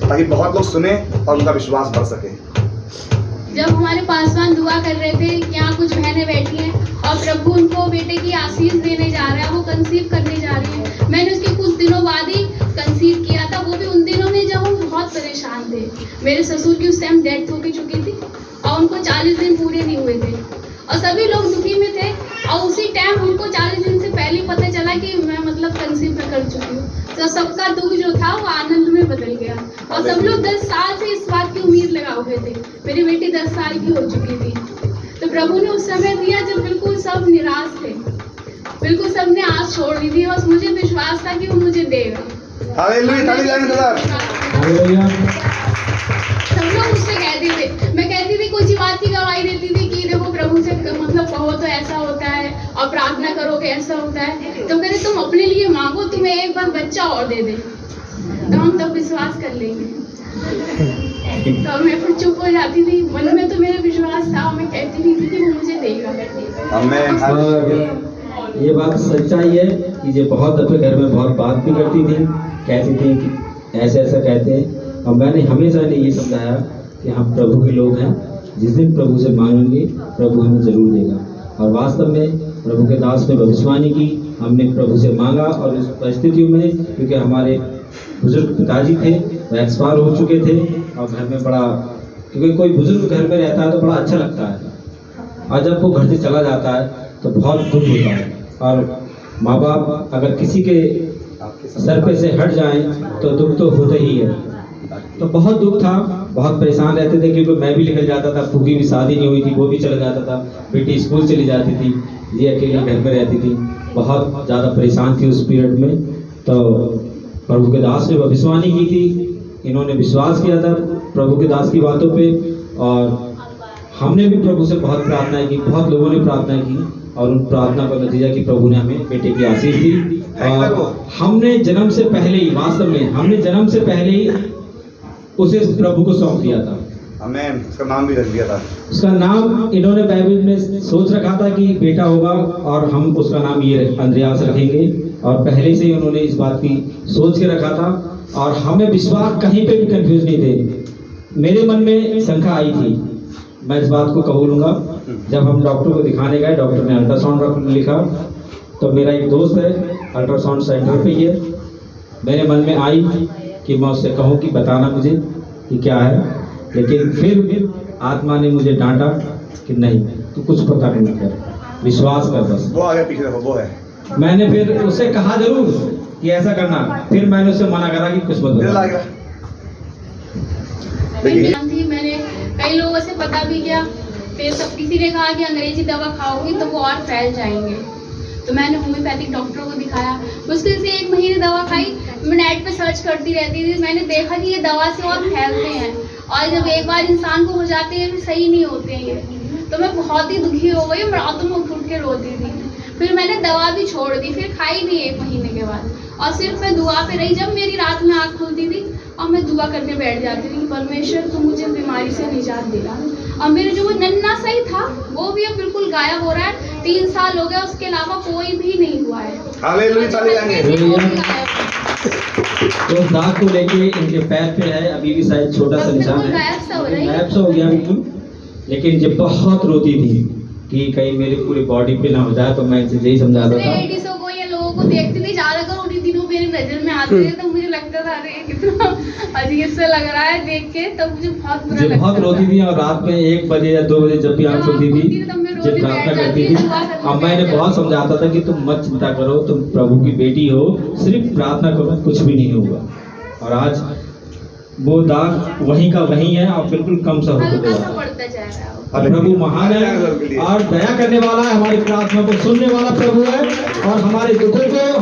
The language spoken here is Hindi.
ताकि बहुत लोग सुने और उनका विश्वास बढ़ सके। जब हमारे पासवान दुआ कर रहे थे कि यहाँ कुछ बहनें बैठी हैं और प्रभु उनको बेटे की आशीष देने जा रहा है, वो कंसीव करने जा रही है। मैंने उसके कुछ दिनों बाद ही कंसीव किया था, वो भी उन दिनों में जब हम बहुत परेशान थे। मेरे ससुर की उस टाइम डेथ हो चुकी थी और उनको 40 दिन पूरे नहीं हुए थे और सभी लोग दुखी में थे। और उसी टाइम हमको 40 दिन से पहले पता चला कि मैं मतलब कंसीव में कर चुकी हूँ, तो सबका दुख जो था वो आनंद में बदल गया। और सब लोग 10 साल से इस बात की उम्मीद लगाए हुए थे। मेरी बेटी 10 साल की हो चुकी थी, तो प्रभु ने उस समय दिया जब बिल्कुल सब निराश थे, बिल्कुल सबने आस छोड़ दी थी। बस मुझे विश्वास था कि वो मुझे देगा। हालेलुया, ताली बजाएं हालेलुया। सब लोग उससे कहते थे, मैं कहती थी कुछ बात की गवाही देती थी कि देखो प्रभु से मतलब कहो तो ऐसा होता है और प्रार्थना करो कि ऐसा होता है। तो कहते तुम अपने लिए मांगो, तुम्हें एक बार बच्चा और दे दे तो हम तब विश्वास कर लेंगे। तो मैं फिर चुप हो जाती थी, मन में तो मेरा विश्वास था, मैं कहती नहीं थी कि वो मुझे देगा। आमीन। ये बात सच्चाई है कि ये बहुत दफे घर में बहुत बात भी करती थी, कहती थी कि ऐसे ऐसा कहते हैं। और मैंने हमेशा इन्हें ये समझाया कि हम प्रभु के लोग हैं, जिस दिन प्रभु से मांगेंगे प्रभु हमें जरूर देगा। और वास्तव में प्रभु के दास ने भविष्यवाणी की, हमने प्रभु से मांगा और इस परिस्थितियों में, क्योंकि हमारे बुजुर्ग पिताजी थे वो एक्सपायर हो चुके थे और घर में बड़ा, क्योंकि कोई बुजुर्ग घर में रहता है तो बड़ा अच्छा लगता है और जब वो घर से चला जाता है तो बहुत दुख होता है। और माँ बाप अगर किसी के सर पे से हट जाएं तो दुख तो होता ही है। तो बहुत दुख था, बहुत परेशान रहते थे, क्योंकि मैं भी निकल जाता था, फूफी भी शादी नहीं हुई थी, वो भी चला जाता था, बेटी स्कूल चली जाती थी, ये अकेली घर में रहती थी, बहुत ज़्यादा परेशान थी उस पीरियड में। तो प्रभु के दास ने भविष्यवाणी की थी, इन्होंने विश्वास किया था प्रभु के दास की बातों पे और हमने भी प्रभु से बहुत प्रार्थना की, बहुत लोगों ने प्रार्थना की और उन प्रार्थना का नतीजा कि प्रभु ने हमें बेटे की आशीष दी। और हमने जन्म से पहले ही, वास्तव में हमने जन्म से पहले ही उसे प्रभु को सौंप दिया था। आमीन। उसका नाम भी रख दिया था। उसका नाम इन्होंने बाइबल में सोच रखा था कि बेटा होगा और हम उसका नाम ये अंद्रयास रखेंगे, और पहले से ही उन्होंने इस बात की सोच के रखा था। और हमें विश्वास कहीं पे भी कंफ्यूज नहीं थे। मेरे मन में शंका आई थी, मैं इस बात को कबूलूंगा। जब हम डॉक्टर को दिखाने गए, डॉक्टर ने अल्ट्रासाउंड लिखा, तो मेरा एक दोस्त है अल्ट्रासाउंड सेंटर पे ही है, मेरे मन में आई कि मैं उससे कहूँ कि बताना मुझे कि क्या है, लेकिन फिर आत्मा ने मुझे डांटा कि नहीं, तू कुछ पता नहीं कर, विश्वास कर बस। वो आगे पीछे देखो, वो है। मैंने फिर उससे कहा जरूर कि ऐसा करना, फिर मैंने उससे मना करा कि कुछ मत बता। थी, मैंने कई लोगों से पता भी किया, फिर सब किसी ने कहा कि अंग्रेजी दवा खाओगी तो वो और फैल जाएंगे। तो मैंने होम्योपैथिक डॉक्टर को दिखाया, मुश्किल से 1 महीने दवा खाई। मैं नेट पे सर्च करती रहती थी, मैंने देखा कि ये दवा से और फैलते हैं और जब एक बार इंसान को हो जाते हैं फिर सही नहीं होते हैं ये। तो मैं बहुत ही दुखी हो गई, रातों में उठ के रोती थी। फिर मैंने दवा भी छोड़ दी, फिर खाई नहीं 1 महीने के बाद, और सिर्फ मैं दुआ पे रही। जब मेरी रात में आँख खुलती थी और मैं दुआ करने बैठ जाती थी कि परमेश्वर तुम मुझे बीमारी से निजात दिला। और मेरे जो वो नन्ना सही था वो भी अब बिल्कुल गायब हो रहा है। 3 साल हो गया, उसके अलावा कोई भी नहीं हुआ है। हालेलुया, ताली बजाएंगे। तो दाग को लेके इनके पैर पे है, अभी भी शायद छोटा सा निशान है, गायब सा हो गया बिल्कुल। लेकिन जब बहुत रोती थी कि कहीं मेरी पूरी बॉडी पे ना हो जाए, तो मैं इनसे यही समझाता था। लेडीजों को या लोगों को देखती थी ज्यादातर, उन्हीं दिनों मेरे नजर में आते थे, तो मुझे लगता था अरे कितना अजीब सा लग रहा है देख के, तब मुझे बहुत बुरा लगता था। बहुत रोती थी और रात में 1 बजे या 2 बजे जब भी आँख खुलती थी, जब प्रार्थना करती थी, अब मैंने बहुत समझाता था कि तुम मत चिंता करो, तुम प्रभु की बेटी हो, सिर्फ प्रार्थना करो, कुछ भी नहीं होगा। और आज वो दाग वहीं का वहीं है और बिल्कुल कम सा होता जा रहा है। प्रभु महान है और दया करने वाला है, हमारी प्रार्थना को सुनने वाला प्रभु है और हमारे दुखों को